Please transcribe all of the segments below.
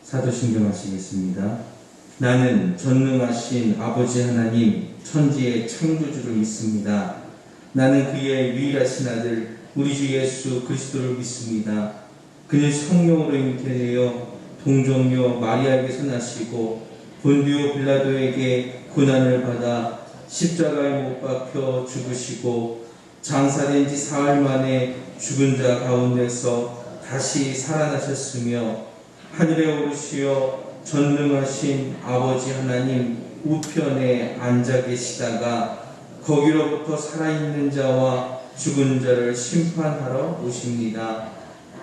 사도신경 하시겠습니다. 나는 전능하신 아버지 하나님 천지의 창조주를 믿습니다. 나는 그의 유일하신 아들 우리 주 예수 그리스도를 믿습니다. 그는 성령으로 잉태되어 동정녀 마리아에게서 나시고 본디오 빌라도에게 고난을 받아 십자가에 못 박혀 죽으시고 장사된 지 사흘 만에 죽은 자 가운데서 다시 살아나셨으며 하늘에 오르시어 전능하신 아버지 하나님 우편에 앉아 계시다가 거기로부터 살아있는 자와 죽은 자를 심판하러 오십니다.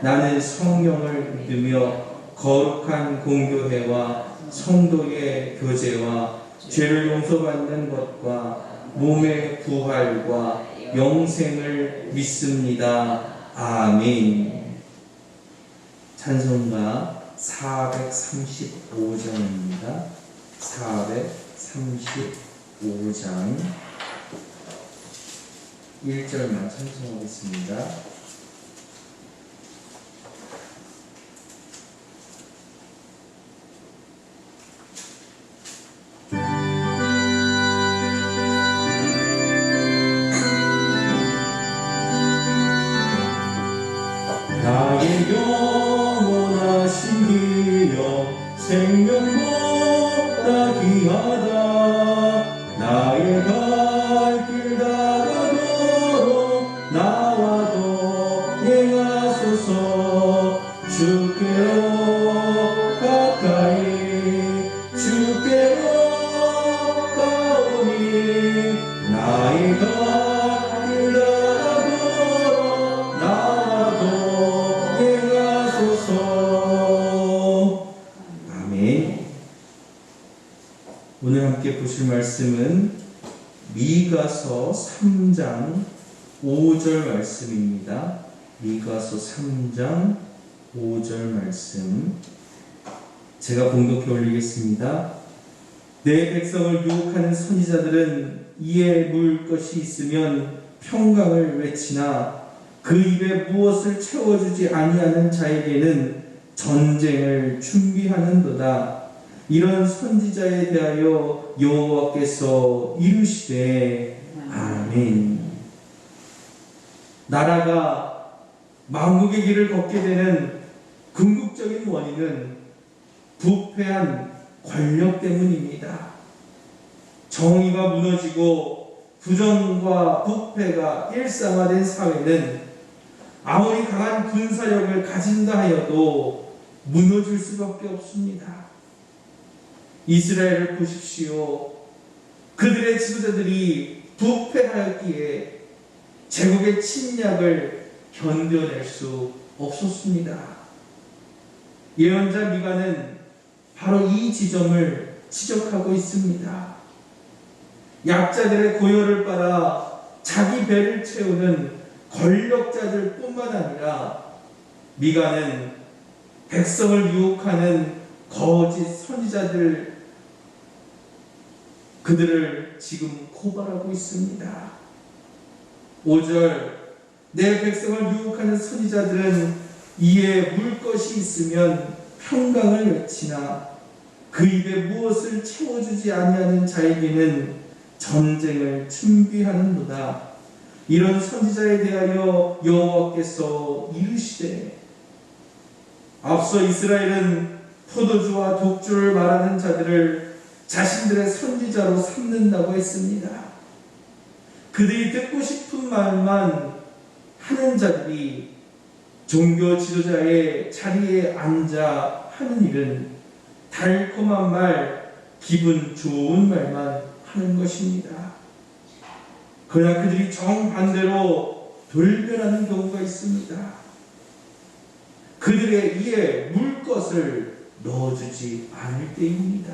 나는 성령을 믿으며 거룩한 공교회와 성도의 교제와 죄를 용서받는 것과 몸의 부활과 영생을 믿습니다. 아멘. 찬송가 435장입니다. 435장 1절만 찬송하겠습니다. 나의 영원하신 기여 생명보다 귀하다. 나의 갈 길 다가도록 나와도 예하소서. 주께로 가까이 주께로 가오니 나의 갈 길 다가도록 나와도 아멘. 오늘 함께 보실 말씀은 미가서 3장 5절 말씀입니다. 미가서 3장 5절 말씀 제가 봉독해 올리겠습니다. 내 백성을 유혹하는 선지자들은 이에 물 것이 있으면 평강을 외치나 그 입에 무엇을 채워주지 아니하는 자에게는 전쟁을 준비하는도다. 이런 선지자에 대하여 여호와께서 이르시되 아멘. 나라가 망국의 길을 걷게 되는 궁극적인 원인은 부패한 권력 때문입니다. 정의가 무너지고 부정과 부패가 일상화된 사회는 아무리 강한 군사력을 가진다 하여도 무너질 수밖에 없습니다. 이스라엘을 보십시오. 그들의 지도자들이 부패하였기에 제국의 침략을 견뎌낼 수 없었습니다. 예언자 미가는 바로 이 지점을 지적하고 있습니다. 약자들의 고열을 빨아 자기 배를 채우는 권력자들 뿐만 아니라 미가는 백성을 유혹하는 거짓 선지자들 그들을 지금 고발하고 있습니다. 5절 내 백성을 유혹하는 선지자들은 이에 물 것이 있으면 평강을 외치나 그 입에 무엇을 채워주지 아니하는 자에게는 전쟁을 준비하는도다. 이런 선지자에 대하여 여호와께서 이르시되 앞서 이스라엘은 포도주와 독주를 말하는 자들을 자신들의 선지자로 삼는다고 했습니다. 그들이 듣고 싶은 말만 하는 자들이 종교 지도자의 자리에 앉아 하는 일은 달콤한 말, 기분 좋은 말만 하는 것입니다. 그러나 그들이 정반대로 돌변하는 경우가 있습니다. 그들의 이에 물 것을 넣어주지 않을 때입니다.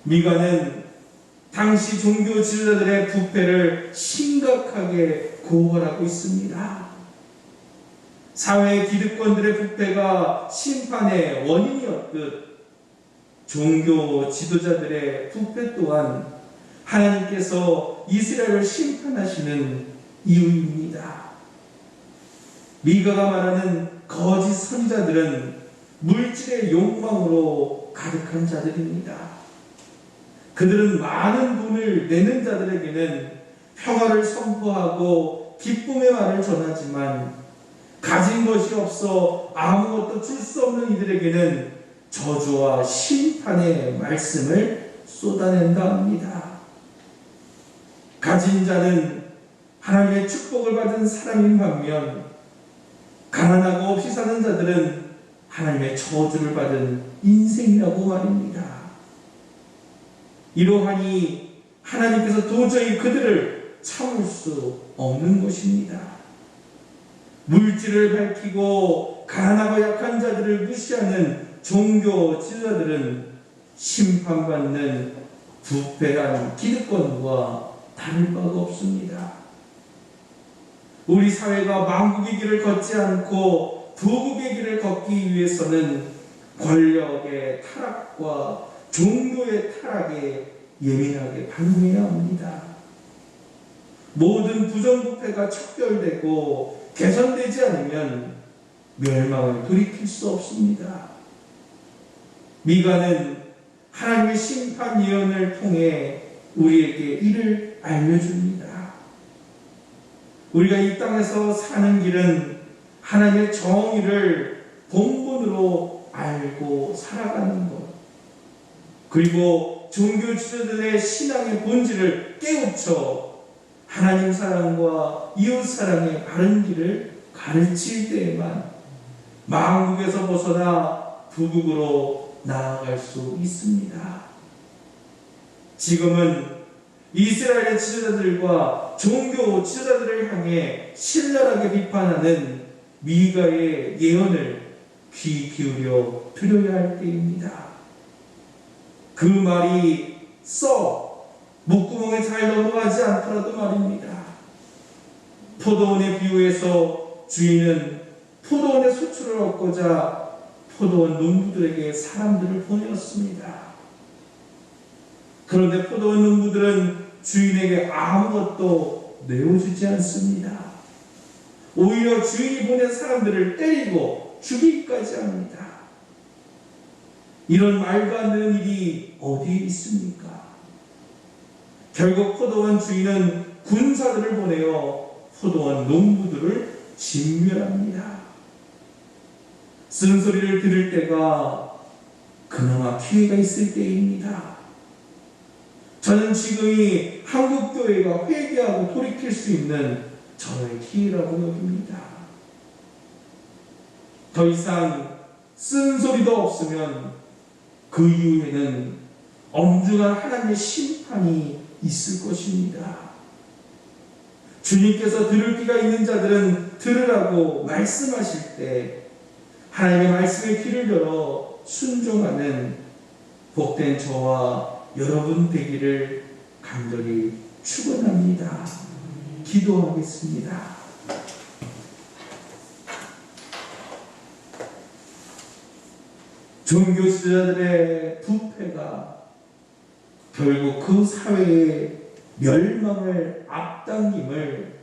미가는 당시 종교 지도자들의 부패를 심각하게 고발하고 있습니다. 사회 기득권들의 부패가 심판의 원인이었듯 종교 지도자들의 부패 또한 하나님께서 이스라엘을 심판하시는 이유입니다. 미가가 말하는 거짓 선지자들은 물질의 욕망으로 가득한 자들입니다. 그들은 많은 돈을 내는 자들에게는 평화를 선포하고 기쁨의 말을 전하지만 가진 것이 없어 아무것도 줄 수 없는 이들에게는 저주와 심판의 말씀을 쏟아낸다 합니다. 가진 자는 하나님의 축복을 받은 사람인 반면 가난하고 없이 사는 자들은 하나님의 저주를 받은 인생이라고 말입니다. 이러하니 하나님께서 도저히 그들을 참을 수 없는 것입니다. 물질을 밝히고 가난하고 약한 자들을 무시하는 종교 지도자들은 심판받는 부패한 기득권과 다를 바가 없습니다. 우리 사회가 망국의 길을 걷지 않고 부국의 길을 걷기 위해서는 권력의 타락과 종교의 타락에 예민하게 반응해야 합니다. 모든 부정부패가 척결되고 개선되지 않으면 멸망을 돌이킬 수 없습니다. 미가는 하나님의 심판 예언을 통해 우리에게 이를 알려줍니다. 우리가 이 땅에서 사는 길은 하나님의 정의를 본분으로 알고 살아가는 것, 그리고 종교 지도자들의 신앙의 본질을 깨우쳐 하나님 사랑과 이웃 사랑의 바른 길을 가르칠 때에만 망국에서 벗어나 부국으로 나아갈 수 있습니다. 지금은 이스라엘의 지도자들과 종교 지도자들을 향해 신랄하게 비판하는 미가의 예언을 귀 기울여 들어야 할 때입니다. 그 말이 목구멍에 잘 넘어가지 않더라도 말입니다. 포도원의 비유에서 주인은 포도원의 소출을 얻고자 포도원 농부들에게 사람들을 보내었습니다. 그런데 포도원 농부들은 주인에게 아무것도 내어주지 않습니다. 오히려 주인이 보낸 사람들을 때리고 죽이기까지 합니다. 이런 말도 안 되는 일이 어디에 있습니까? 결국 포도원 주인은 군사들을 보내어 포도원 농부들을 진멸합니다. 쓴소리를 들을 때가 그나마 기회가 있을 때입니다. 저는 지금이 한국교회가 회개하고 돌이킬 수 있는 저의 기회라고 여깁니다. 더 이상 쓴소리도 없으면 그 이후에는 엄중한 하나님의 심판이 있을 것입니다. 주님께서 들을 귀가 있는 자들은 들으라고 말씀하실 때 하나님의 말씀에 귀를 열어 순종하는 복된 저와 여러분 되기를 간절히 축원합니다. 기도하겠습니다. 종교 지도자들의 부패가 결국 그 사회의 멸망을 앞당김을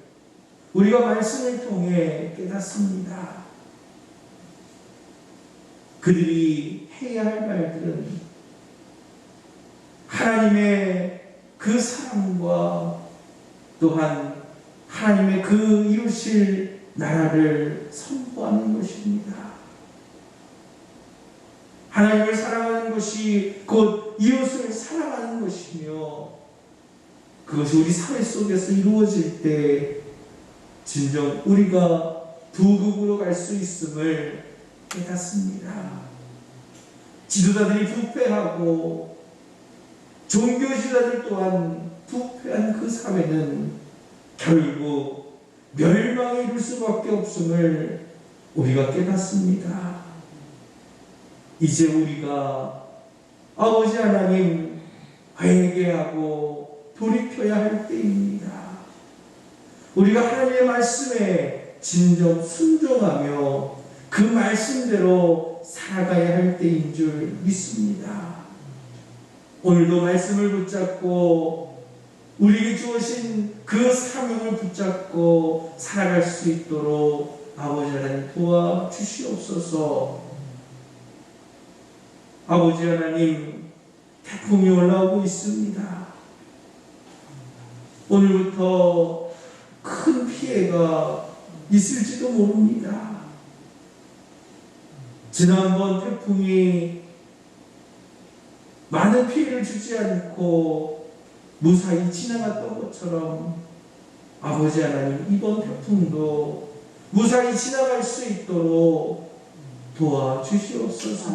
우리가 말씀을 통해 깨닫습니다. 그들이 해야 할 말들은 하나님의 그 사랑과 또한 하나님의 그 이루실 나라를 선포하는 것입니다. 하나님을 사랑하는 것이 곧 이웃을 사랑하는 것이며 그것이 우리 사회 속에서 이루어질 때 진정 우리가 부국으로 갈 수 있음을 깨닫습니다. 지도자들이 부패하고 종교 지도자들 또한 부패한 그 사회는 결국 멸망에 이를 수밖에 없음을 우리가 깨닫습니다. 이제 우리가 아버지 하나님 회개하고 돌이켜야 할 때입니다. 우리가 하나님의 말씀에 진정 순종하며 그 말씀대로 살아가야 할 때인 줄 믿습니다. 오늘도 말씀을 붙잡고 우리에게 주어진 그 사명을 붙잡고 살아갈 수 있도록 아버지 하나님 도와주시옵소서. 아버지 하나님, 태풍이 올라오고 있습니다. 오늘부터 큰 피해가 있을지도 모릅니다. 지난번 태풍이 많은 피해를 주지 않고 무사히 지나갔던 것처럼 아버지 하나님, 이번 태풍도 무사히 지나갈 수 있도록 도와주시옵소서.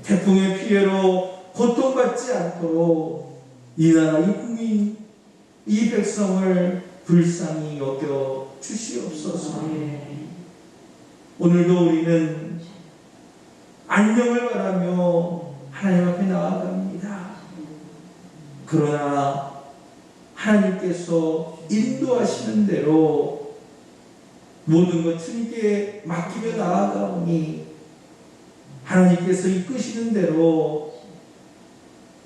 태풍의 피해로 고통받지 않도록 이 나라, 이 국민, 이 백성을 불쌍히 여겨 주시옵소서. 오늘도 우리는 안녕을 바라며 하나님 앞에 나아갑니다. 그러나 하나님께서 인도하시는 대로 모든 것 주님께 맡기며 나아가오니 하나님께서 이끄시는 대로,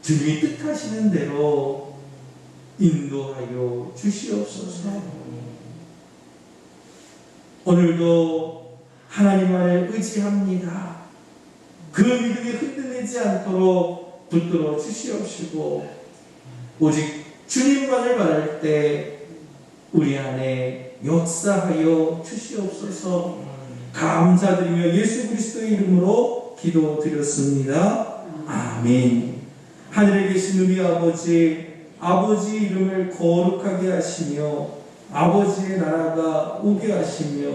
주님이 뜻하시는 대로 인도하여 주시옵소서. 오늘도 하나님 안에 의지합니다. 그 믿음이 흔들리지 않도록 붙들어 주시옵시고, 오직 주님만을 바랄 때 우리 안에 역사하여 주시옵소서. 감사드리며 예수 그리스도의 이름으로 기도드렸습니다. 아멘. 하늘에 계신 우리 아버지, 아버지 이름을 거룩하게 하시며 아버지의 나라가 오게 하시며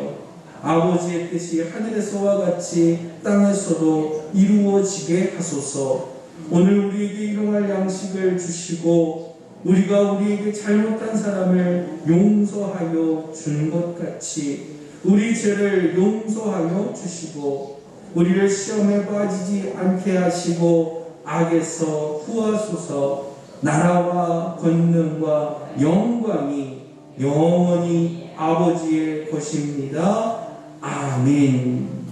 아버지의 뜻이 하늘에서와 같이 땅에서도 이루어지게 하소서. 오늘 우리에게 일용할 양식을 주시고 우리가 우리에게 잘못한 사람을 용서하여 준 것 같이 우리 죄를 용서하여 주시고 우리를 시험에 빠지지 않게 하시고 악에서 구하소서. 나라와 권능과 영광이 영원히 아버지의 것입니다. 아멘.